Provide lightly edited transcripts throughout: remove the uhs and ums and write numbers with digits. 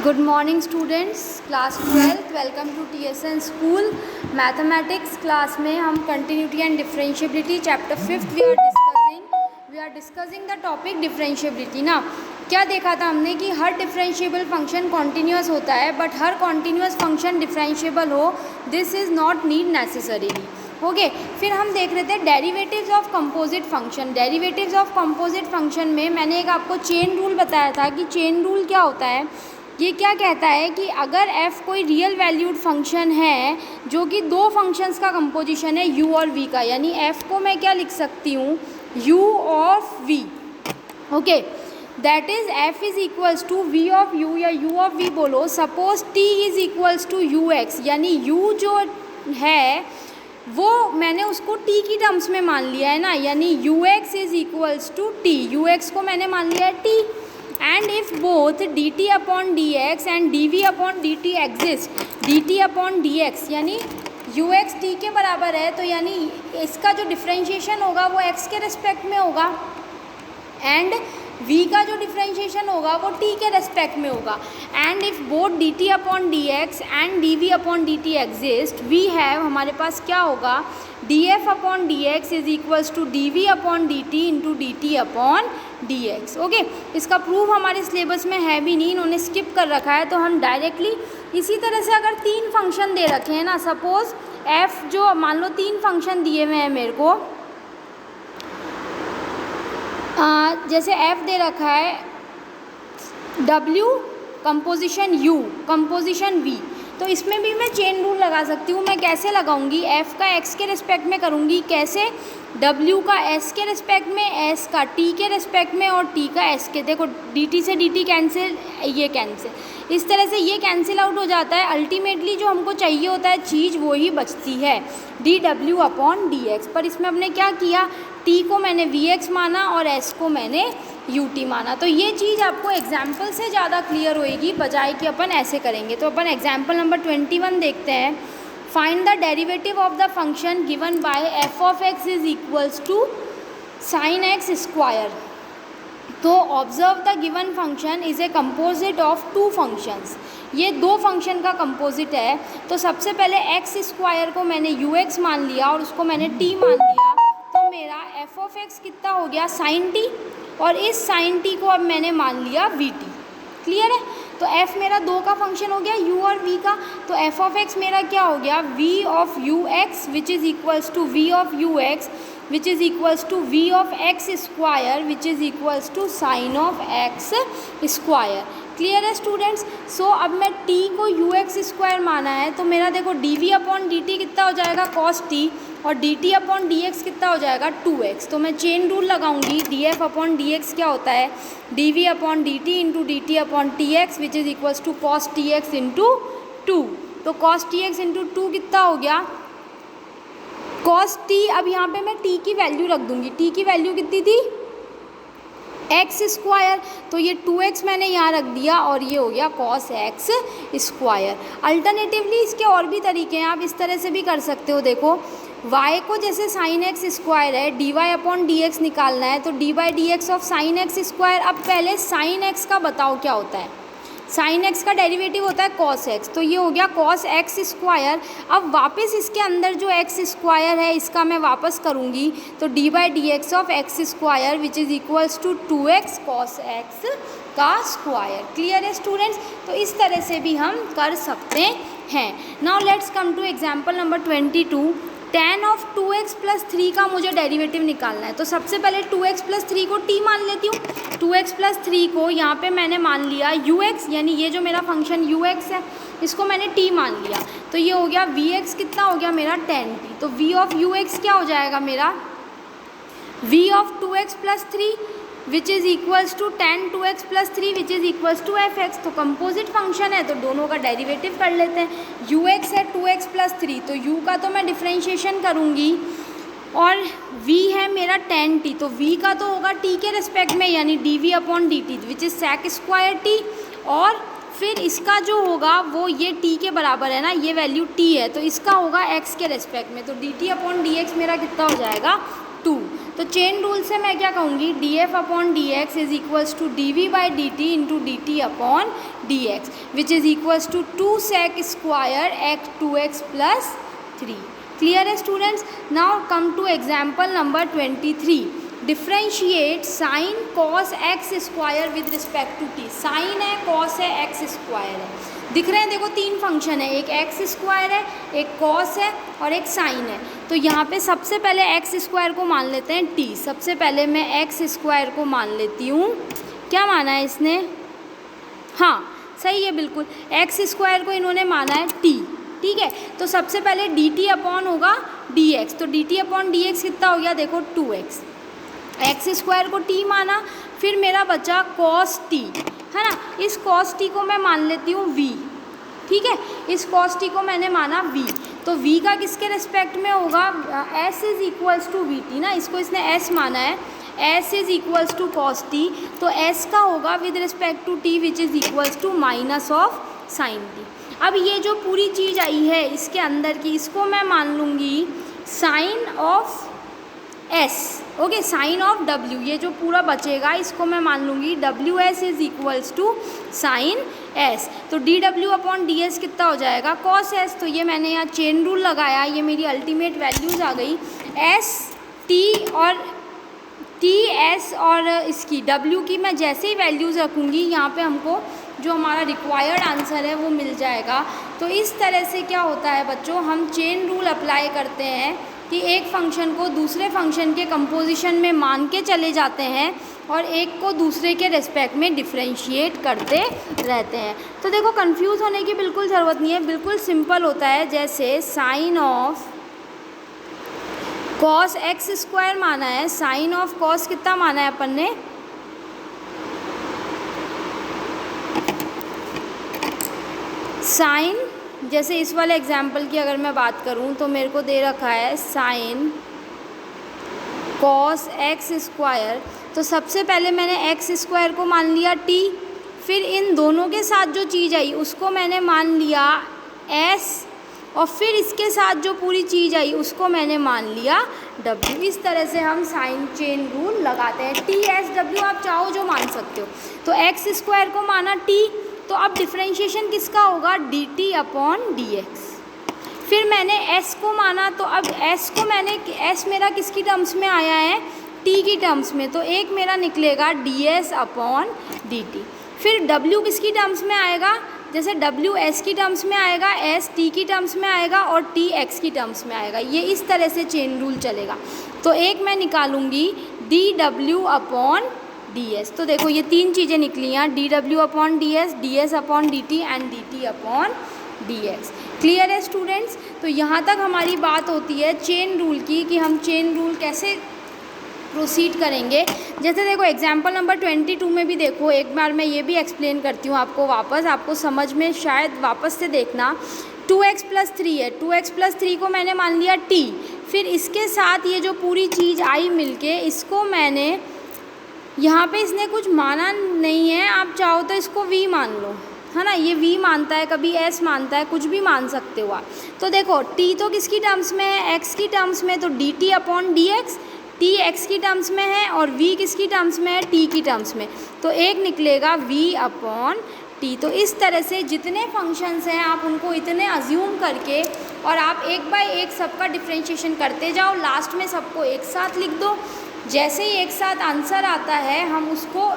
Good morning students, class 12th, welcome to TSN school. Mathematics class में हम continuity and differentiability chapter 5th we are discussing the topic differentiability ना. क्या देखा था हमने कि हर डिफरेंशिएबल फंक्शन कॉन्टीन्यूअस होता है बट हर कॉन्टीन्यूअस फंक्शन डिफरेंशिएबल हो this is not need necessarily. Okay फिर हम देख रहे थे derivatives of composite function. Derivatives of composite function में मैंने एक आपको चेन रूल बताया था कि चेन रूल क्या होता है. ये क्या कहता है कि अगर f कोई रियल वैल्यूड फंक्शन है जो कि दो फंक्शंस का कंपोजिशन है u और v का, यानी f को मैं क्या लिख सकती हूँ u of v. Okay that is f is equals to v of u या u ऑफ v बोलो. Suppose t is equals to ux, यानी u जो है वो मैंने उसको t की टर्म्स में मान लिया है ना, यानी ux is equals to t. ux को मैंने मान लिया है t. And if both dt upon dx and dv upon dt exist, dt upon dx यानी ux t के बराबर है तो यानी इसका जो डिफरेंशिएशन होगा वो x के रिस्पेक्ट में होगा एंड v का जो डिफरेंशिएशन होगा वो t के रिस्पेक्ट में होगा. And if both dt upon dx and dv upon dt exist, we have हमारे पास क्या होगा df upon dx is equals to dv upon dt into dt upon dx. Okay इसका प्रूफ हमारे सिलेबस में है भी नहीं, इन्होंने स्किप कर रखा है. तो हम डायरेक्टली इसी तरह से अगर तीन फंक्शन दे रखे हैं ना, सपोज f जो मान लो तीन फंक्शन दिए हुए हैं मेरे को, जैसे f दे रखा है w composition u composition v, तो इसमें भी मैं चेन रूल लगा सकती हूँ. मैं कैसे लगाऊंगी, f का x के रिस्पेक्ट में करूँगी, कैसे w का s के रिस्पेक्ट में, s का t के रिस्पेक्ट में और t का s के. देखो dt से dt कैंसिल, ये कैंसिल, इस तरह से ये कैंसिल आउट हो जाता है. अल्टीमेटली जो हमको चाहिए होता है चीज़ वो ही बचती है dw अपॉन dx. पर इसमें हमने क्या किया, t को मैंने vx माना और s को मैंने ut माना. तो ये चीज़ आपको एग्जाम्पल से ज़्यादा क्लियर होएगी बजाय कि अपन ऐसे करेंगे. तो अपन एग्जाम्पल नंबर 21 देखते हैं. Find the derivative of the function given by f of x is equals to sine x square. तो observe the given function is a composite of two functions. ये दो फंक्शन का कंपोजिट है. तो सबसे पहले x स्क्वायर को मैंने ux मान लिया और उसको मैंने t मान लिया. तो मेरा f ऑफ x कितना हो गया साइन t, और इस साइन t को अब मैंने मान लिया vt. क्लियर है. तो f मेरा दो का फंक्शन हो गया u और v का. तो f ऑफ x मेरा क्या हो गया v of ux which is equals to v of ux which is equals to v of x square which is equals to sine of x square. Clear है students. So अब मैं t को ux square माना है तो मेरा देखो dv upon dt कितना हो जाएगा cos t और dt अपॉन dx कितना हो जाएगा 2x. तो मैं चेन रूल लगाऊंगी, df अपॉन dx क्या होता है dv upon dt into dt upon tx which is equals to cos tx into 2. तो cos tx इंटू 2 कितना हो गया cos t. अब यहाँ पे मैं t की वैल्यू रख दूँगी. t की वैल्यू कितनी थी x स्क्वायर, तो ये 2x मैंने यहाँ रख दिया और ये हो गया cos x स्क्वायर. अल्टरनेटिवली इसके और भी तरीके हैं, आप इस तरह से भी कर सकते हो. देखो y को जैसे साइन x स्क्वायर है dy अपॉन dx निकालना है तो d by d x of sine x square. अब पहले साइन x का बताओ क्या होता है. साइन x का डेरिवेटिव होता है cos x, तो ये हो गया cos x स्क्वायर. अब वापस इसके अंदर जो x स्क्वायर है इसका मैं वापस करूँगी तो d by d x of x square which is equals to 2x cos x का स्क्वायर. क्लियर है स्टूडेंट्स. तो इस तरह से भी हम कर सकते हैं. Now let's come to example number 22. tan of 2x plus 3 का मुझे डेरिवेटिव निकालना है. तो सबसे पहले 2x प्लस 3 को t मान लेती हूँ. 2x प्लस 3 को यहाँ पे मैंने मान लिया ux, यानी ये जो मेरा फंक्शन ux है इसको मैंने t मान लिया. तो ये हो गया vx कितना हो गया मेरा tan t. तो v ऑफ ux क्या हो जाएगा मेरा v of 2x plus 3 which is equals to tan 2x plus 3 which is equals to fx. तो कंपोजिट फंक्शन है तो दोनों का डेरिवेटिव कर लेते हैं. ux है 2x प्लस 3, तो u का तो मैं डिफ्रेंशिएशन करूँगी और v है मेरा tan t, तो v का तो होगा t के रिस्पेक्ट में यानी dv upon dt which is sec square t, और फिर इसका जो होगा वो ये t के बराबर है ना, ये वैल्यू t है तो इसका होगा x के रिस्पेक्ट में. तो dt अपॉन dx मेरा कितना हो जाएगा 2. तो चेन रूल से मैं क्या कहूँगी, D F upon D X is equals to D V by D T into D T upon D X which is equals to 2 sec square X 2x plus 3. Clear है students? Now come to example number 23. Differentiate sine cos x square with respect to T. Sine है, cos है, X square है. दिख रहे हैं, देखो 3 function है, एक एक्स स्क्वायर है, एक कॉस है और एक साइन है. तो यहाँ पे सबसे पहले एक्स स्क्वायर को मान लेते हैं टी. सबसे पहले मैं एक्स स्क्वायर को मान लेती हूँ. क्या माना है इसने? हाँ सही है बिल्कुल, एक्स स्क्वायर को इन्होंने माना है टी. ठीक है, तो सबसे पहले डी टी अपॉन होगा डी एक्स. तो D T upon D x कितना हो गया, देखो 2x. एक्स स्क्वायर को टी माना, फिर मेरा बचा कॉस टी, है ना. इस कॉस टी को मैं मान लेती हूँ v. ठीक है, इस कॉस टी को मैंने माना v. तो v का किसके रिस्पेक्ट में होगा, s is equals to v t ना. इसको इसने s माना है, s is equals to cos t. तो s का होगा with respect to t which is equals to minus of sine t. अब ये जो पूरी चीज़ आई है इसके अंदर की, इसको मैं मान लूँगी sine of s. Okay, sine of w. ये जो पूरा बचेगा इसको मैं मान लूँगी डब्ल्यू s is equals to sine s. तो d W upon D s कितना हो जाएगा, कॉस s. तो ये मैंने यहाँ चेन रूल लगाया, ये मेरी अल्टीमेट वैल्यूज़ आ गई. s t और टी एस और इसकी w की मैं जैसे ही वैल्यूज़ रखूँगी यहाँ पे हमको जो हमारा रिक्वायर्ड आंसर है वो मिल जाएगा. तो इस तरह से क्या होता है बच्चों, हम चेन रूल अप्लाई करते हैं कि एक फंक्शन को दूसरे फंक्शन के कंपोजिशन में मान के चले जाते हैं और एक को दूसरे के रिस्पेक्ट में डिफ्रेंशिएट करते रहते हैं. तो देखो कंफ्यूज होने की बिल्कुल ज़रूरत नहीं है, बिल्कुल सिंपल होता है. जैसे sine of cos x square माना है, साइन ऑफ कॉस कितना माना है अपन ने, साइन. जैसे इस वाले एग्जाम्पल की अगर मैं बात करूं तो मेरे को दे रखा है साइन कॉस एक्स स्क्वायर. तो सबसे पहले मैंने एक्स स्क्वायर को मान लिया टी, फिर इन दोनों के साथ जो चीज़ आई उसको मैंने मान लिया एस, और फिर इसके साथ जो पूरी चीज़ आई उसको मैंने मान लिया डब्ल्यू. इस तरह से हम साइन चेन रूल लगाते हैं. टी एस डब्ल्यू आप चाहो जो मान सकते हो. तो एक्स स्क्वायर को माना टी, तो अब डिफ्रेंशिएशन किसका होगा, D T upon D x. फिर मैंने s को माना, तो अब s को मैंने, s मेरा किसकी टर्म्स में आया है, t की टर्म्स में. तो एक मेरा निकलेगा D S upon D T. फिर w किसकी टर्म्स में आएगा, जैसे w s की टर्म्स में आएगा, s t की टर्म्स में आएगा और t x की टर्म्स में आएगा. ये इस तरह से चेन रूल चलेगा. तो एक मैं निकालूंगी D W upon D S. तो देखो ये 3 चीज़ें निकली हैं, D W upon D S upon D T and D T upon D X. Clear है स्टूडेंट्स? तो यहाँ तक हमारी बात होती है चेन रूल की कि हम चेन रूल कैसे प्रोसीड करेंगे. जैसे देखो एग्जाम्पल नंबर 22 में भी देखो, एक बार मैं ये भी एक्सप्लेन करती हूँ आपको वापस, आपको समझ में शायद वापस से देखना. 2x प्लस 3 है, 2x प्लस 3 को मैंने मान लिया t, फिर इसके साथ ये जो पूरी चीज़ आई मिलके, इसको मैंने यहाँ पे, इसने कुछ माना नहीं है, आप चाहो तो इसको v मान लो, है ना. ये v मानता है, कभी s मानता है, कुछ भी मान सकते हो आप. तो देखो t तो किसकी टर्म्स में है, x की टर्म्स में, तो D T upon D x. t x की टर्म्स में है और v किसकी टर्म्स में है, t की टर्म्स में. तो एक निकलेगा v अपॉन t. तो इस तरह से जितने फंक्शंस हैं आप उनको इतने अज्यूम करके और आप एक बाय एक सबका डिफ्रेंशिएशन करते जाओ, लास्ट में सबको एक साथ लिख दो. जैसे ही एक साथ आंसर आता है हम उसको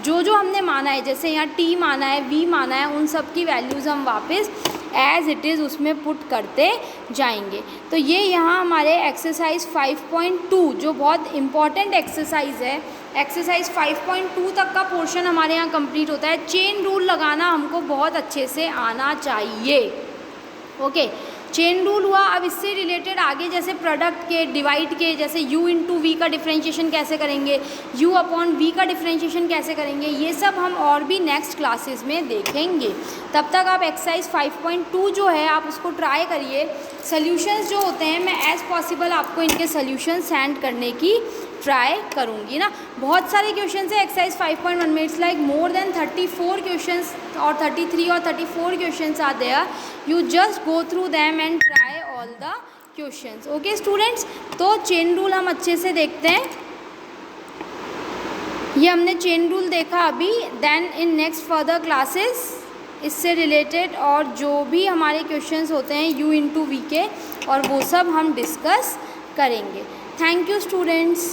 जो जो हमने माना है, जैसे यहाँ t माना है, v माना है, उन सब की वैल्यूज़ हम वापस एज़ इट इज़ उसमें पुट करते जाएंगे. तो ये यहाँ हमारे एक्सरसाइज 5.2 जो बहुत इम्पॉर्टेंट एक्सरसाइज है, एक्सरसाइज 5.2 तक का पोर्शन हमारे यहाँ कंप्लीट होता है. चेन रूल लगाना हमको बहुत अच्छे से आना चाहिए. ओके, चेन रूल हुआ. अब इससे रिलेटेड आगे जैसे प्रोडक्ट के, डिवाइड के, जैसे u इंटू वी का डिफ्रेंशिएशन कैसे करेंगे, u अपॉन v का डिफ्रेंशिएशन कैसे करेंगे, ये सब हम और भी नेक्स्ट क्लासेस में देखेंगे. तब तक आप एक्सरसाइज 5.2 जो है आप उसको ट्राई करिए. सॉल्यूशंस जो होते हैं मैं एज़ पॉसिबल आपको इनके सॉल्यूशन सेंड करने की ट्राई करूँगी ना. बहुत सारे क्वेश्चन है एक्सरसाइज 5.1 में. It's like more than 34 questions और 33 और 34 questions are there. You just go through them and try all the questions. Okay students, तो चेन रूल हम अच्छे से देखते हैं. ये हमने चेन रूल देखा अभी। Then in next further classes इससे रिलेटेड और जो भी हमारे क्वेश्चंस होते हैं u इंटू वी के, और वो सब हम डिस्कस करेंगे। Thank you students.